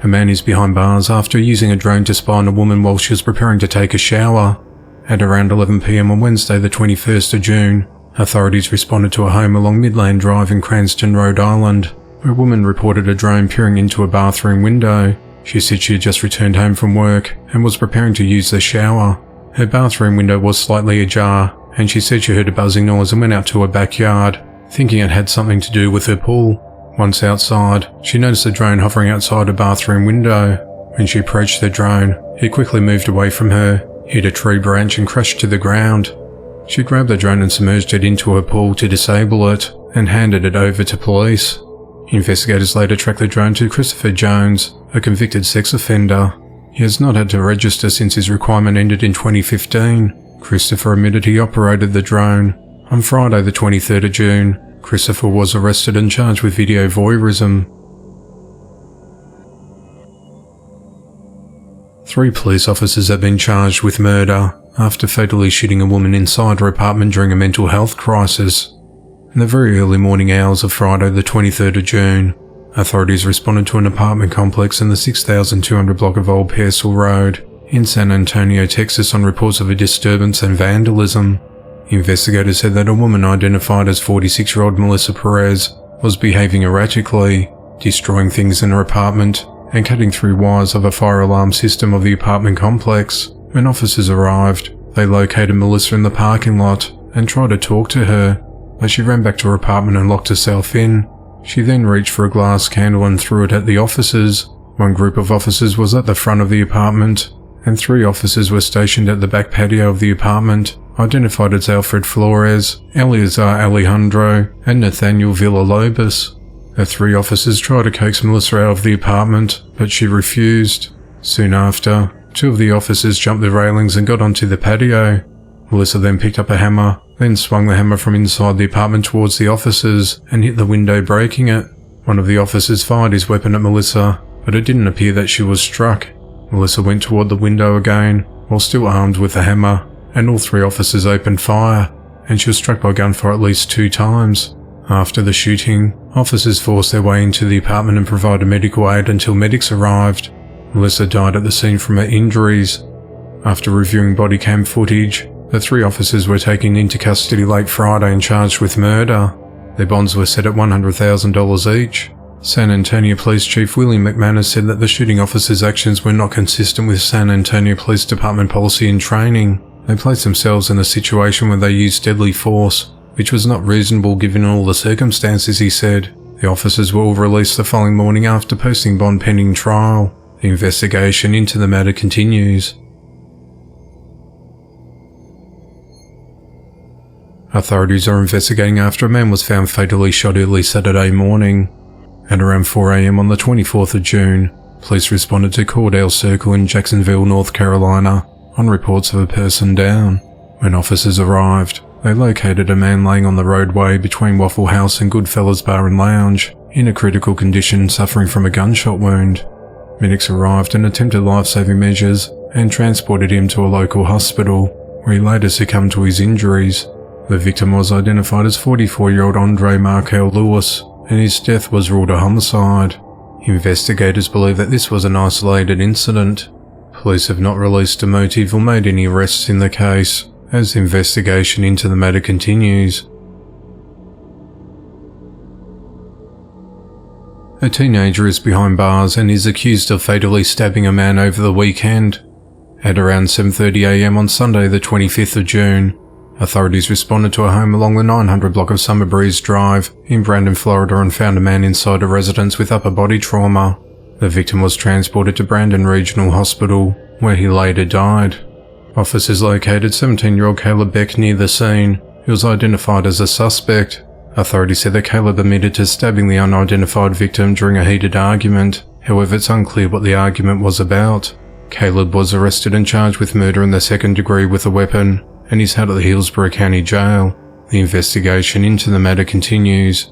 A man is behind bars after using a drone to spy on a woman while she was preparing to take a shower. At around 11 p.m. on Wednesday the 21st of June, authorities responded to a home along Midland Drive in Cranston, Rhode Island, where a woman reported a drone peering into a bathroom window. She said she had just returned home from work and was preparing to use the shower. Her bathroom window was slightly ajar, and she said she heard a buzzing noise and went out to her backyard, thinking it had something to do with her pool. Once outside, she noticed a drone hovering outside her bathroom window. When she approached the drone, it quickly moved away from her, hit a tree branch and crashed to the ground. She grabbed the drone and submerged it into her pool to disable it, and handed it over to police. Investigators later tracked the drone to Christopher Jones, a convicted sex offender. He has not had to register since his requirement ended in 2015. Christopher admitted he operated the drone. On Friday the 23rd of June, Christopher was arrested and charged with video voyeurism. 3 police officers have been charged with murder after fatally shooting a woman inside her apartment during a mental health crisis. In the very early morning hours of Friday the 23rd of June, authorities responded to an apartment complex in the 6200 block of Old Pearsall Road in San Antonio, Texas on reports of a disturbance and vandalism. Investigators said that a woman identified as 46-year-old Melissa Perez was behaving erratically, destroying things in her apartment and cutting through wires of a fire alarm system of the apartment complex. When officers arrived, they located Melissa in the parking lot and tried to talk to her, but she ran back to her apartment and locked herself in. She then reached for a glass candle and threw it at the officers. One group of officers was at the front of the apartment, and 3 officers were stationed at the back patio of the apartment, identified as Alfred Flores, Eleazar Alejandro, and Nathaniel Villalobos. The 3 officers tried to coax Melissa out of the apartment, but she refused. Soon after, 2 of the officers jumped the railings and got onto the patio. Melissa then picked up a hammer, then swung the hammer from inside the apartment towards the officers and hit the window, breaking it. One of the officers fired his weapon at Melissa, but it didn't appear that she was struck. Melissa went toward the window again, while still armed with the hammer, and all 3 officers opened fire, and she was struck by gunfire at least 2 times. After the shooting, officers forced their way into the apartment and provided medical aid until medics arrived. Melissa died at the scene from her injuries. After reviewing body cam footage, the 3 officers were taken into custody late Friday and charged with murder. Their bonds were set at $100,000 each. San Antonio Police Chief William McManus said that the shooting officers' actions were not consistent with San Antonio Police Department policy and training. They placed themselves in a situation where they used deadly force, which was not reasonable given all the circumstances, he said. The officers were all released the following morning after posting bond pending trial. The investigation into the matter continues. Authorities are investigating after a man was found fatally shot early Saturday morning. At around 4 a.m. on the 24th of June, police responded to Cordell Circle in Jacksonville, North Carolina, on reports of a person down. When officers arrived, they located a man laying on the roadway between Waffle House and Goodfellas Bar and Lounge, in a critical condition, suffering from a gunshot wound. Medics arrived and attempted life-saving measures and transported him to a local hospital, where he later succumbed to his injuries. The victim was identified as 44-year-old Andre Markel Lewis, and his death was ruled a homicide. Investigators believe that this was an isolated incident. Police have not released a motive or made any arrests in the case, as the investigation into the matter continues. A teenager is behind bars and is accused of fatally stabbing a man over the weekend. At around 7:30 a.m. on Sunday the 25th of June, authorities responded to a home along the 900 block of Summer Breeze Drive in Brandon, Florida, and found a man inside a residence with upper body trauma. The victim was transported to Brandon Regional Hospital, where he later died. Officers located 17-year-old Caleb Beck near the scene, who was identified as a suspect. Authorities said that Caleb admitted to stabbing the unidentified victim during a heated argument. However, it's unclear what the argument was about. Caleb was arrested and charged with murder in the second degree with a weapon, and is held at the Hillsborough County Jail. The investigation into the matter continues.